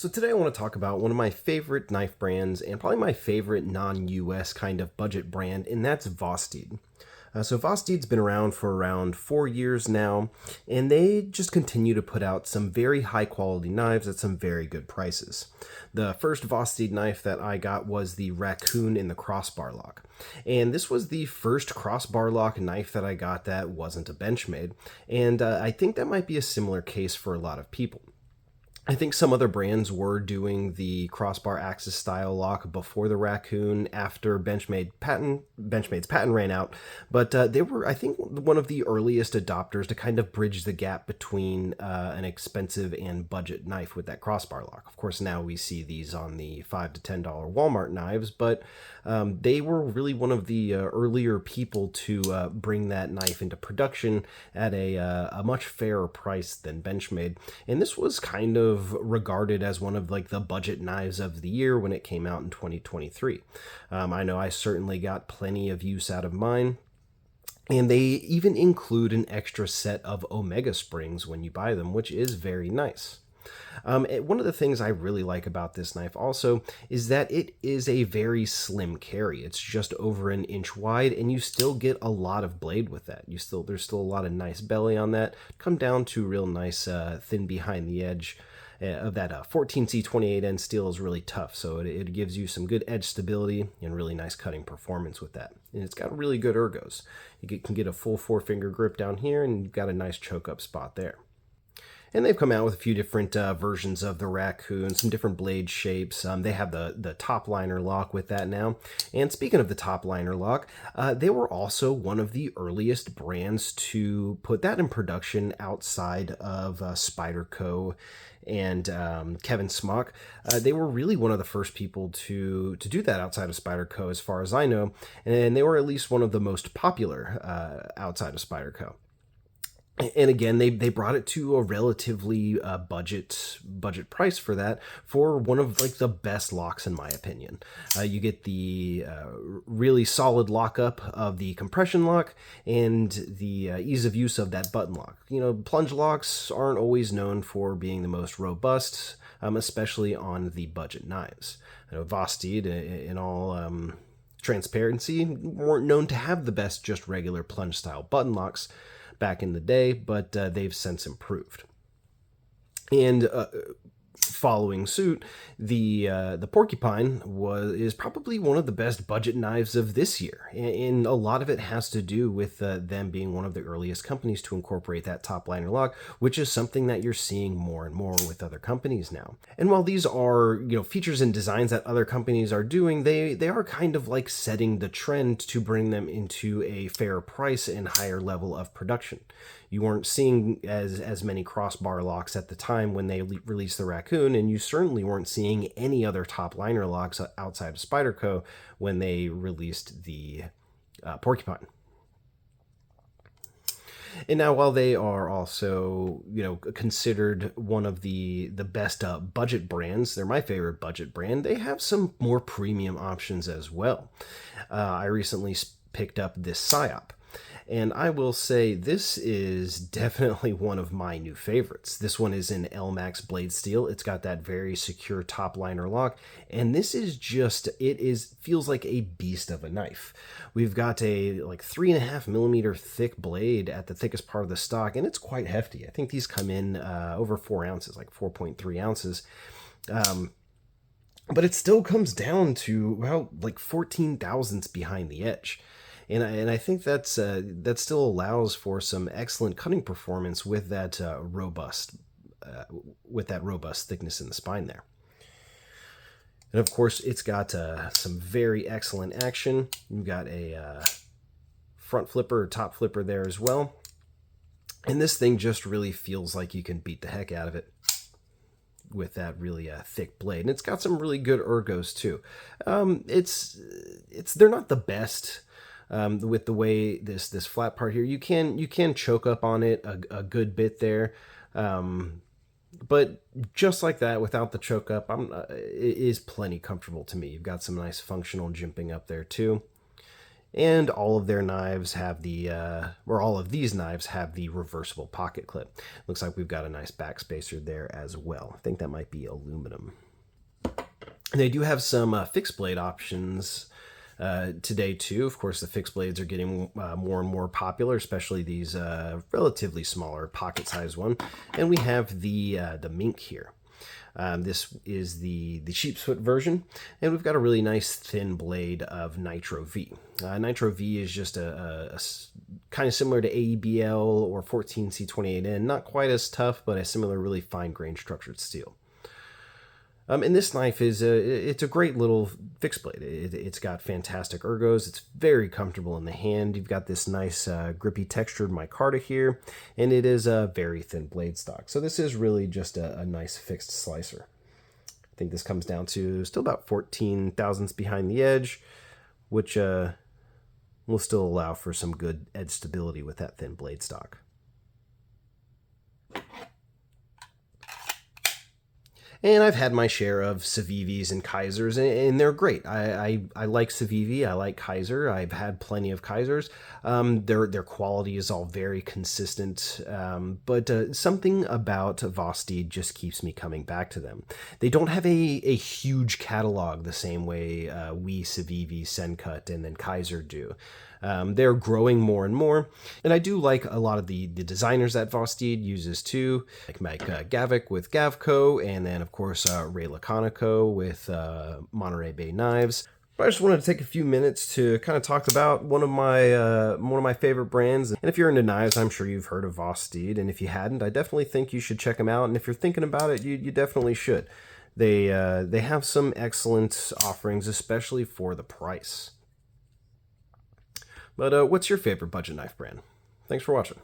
So today I want to talk about one of my favorite knife brands and probably my favorite non-US kind of budget brand, and that's Vosteed. So Vosteed's been around for around 4 years now, and they just continue to put out some very high quality knives at some very good prices. The first Vosteed knife that I got was the Raccoon in the crossbar lock. And this was the first crossbar lock knife that I got that wasn't a Benchmade, and I think that might be a similar case for a lot of people. I think some other brands were doing the crossbar axis style lock before the Raccoon after Benchmade's patent ran out, but they were, I think, one of the earliest adopters to kind of bridge the gap between an expensive and budget knife with that crossbar lock. Of course, now we see these on the $5 to $10 Walmart knives, but they were really one of the earlier people to bring that knife into production at a much fairer price than Benchmade, and this was kind of regarded as one of like the budget knives of the year when it came out in 2023. I know I certainly got plenty of use out of mine. And they even include an extra set of Omega springs when you buy them, which is very nice. One of the things I really like about this knife also is that it is a very slim carry. It's just over an inch wide, and you still get a lot of blade with that. There's still a lot of nice belly on that. Come down to real nice thin behind the edge. Of that 14C 28N steel is really tough, so it gives you some good edge stability and really nice cutting performance with that. And it's got really good ergos. You can get a full 4-finger grip down here, and you've got a nice choke up spot there. And they've come out with a few different versions of the Raccoon, some different blade shapes. They have the top liner lock with that now. And speaking of the top liner lock, they were also one of the earliest brands to put that in production outside of Spyderco and Kevin Smock. They were really one of the first people to do that outside of Spyderco, as far as I know. And they were at least one of the most popular outside of Spyderco. And again, they brought it to a relatively budget price for that, for one of like the best locks in my opinion. You get the really solid lockup of the compression lock and the ease of use of that button lock. You know, plunge locks aren't always known for being the most robust, especially on the budget knives. You know, Vosteed, in all transparency, weren't known to have the best just regular plunge style button locks back in the day, but they've since improved. And following suit, the Porcupine is probably one of the best budget knives of this year, and a lot of it has to do with them being one of the earliest companies to incorporate that top liner lock, which is something that you're seeing more and more with other companies now. And while these are, you know, features and designs that other companies are doing, they are kind of like setting the trend to bring them into a fair price and higher level of production. You weren't seeing as many crossbar locks at the time when they released the Raccoon, and you certainly weren't seeing any other top liner locks outside of Spyderco when they released the Porcupine. And now, while they are also, you know, considered one of the best budget brands, they're my favorite budget brand, they have some more premium options as well. I recently picked up this Psyop. And I will say this is definitely one of my new favorites. This one is in LMAX blade steel. It's got that very secure top liner lock, and this is just, feels like a beast of a knife. We've got a like 3.5 millimeter thick blade at the thickest part of the stock, and it's quite hefty. I think these come in over 4 ounces, like 4.3 ounces. But it still comes down to about like 14 thousandths behind the edge. And I think that still allows for some excellent cutting performance with that robust thickness in the spine there. And of course, it's got some very excellent action. You've got a front flipper or top flipper there as well. And this thing just really feels like you can beat the heck out of it with that really thick blade. And it's got some really good ergos too. They're not the best. With the way this flat part here, you can choke up on it a good bit there, but just like that, without the choke up, it is plenty comfortable to me. You've got some nice functional jimping up there too. And all of their knives have the, or all of these knives have the reversible pocket clip. Looks like we've got a nice backspacer there as well. I think that might be aluminum. They do have some fixed blade options today too. Of course, the fixed blades are getting more and more popular, especially these relatively smaller pocket-sized one. And we have the Mink here. This is the sheepsfoot version, and we've got a really nice thin blade of Nitro V. Nitro V is just a kind of similar to AEBL or 14C28N, not quite as tough, but a similar really fine grained structured steel. And this knife is it's a great little fixed blade. It's got fantastic ergos. It's very comfortable in the hand. You've got this nice grippy textured micarta here, and it is a very thin blade stock. So this is really just a nice fixed slicer. I think this comes down to still about 14 thousandths behind the edge, which will still allow for some good edge stability with that thin blade stock. And I've had my share of Civivis and Kaisers, and they're great. I like Civivi, I like Kaiser. I've had plenty of Kaisers. Their quality is all very consistent, but something about Vosteed just keeps me coming back to them. They don't have a huge catalog the same way we, Civivi, Sencut, and then Kaiser do. They're growing more and more, and I do like a lot of the designers that Vosteed uses too, like Mike Gavick with Gavco, and then of course Ray Laconico with Monterey Bay Knives. But I just wanted to take a few minutes to kind of talk about one of my favorite brands. And if you're into knives, I'm sure you've heard of Vosteed, and if you hadn't, I definitely think you should check them out. And if you're thinking about it, you definitely should. They have some excellent offerings, especially for the price. But what's your favorite budget knife brand? Thanks for watching.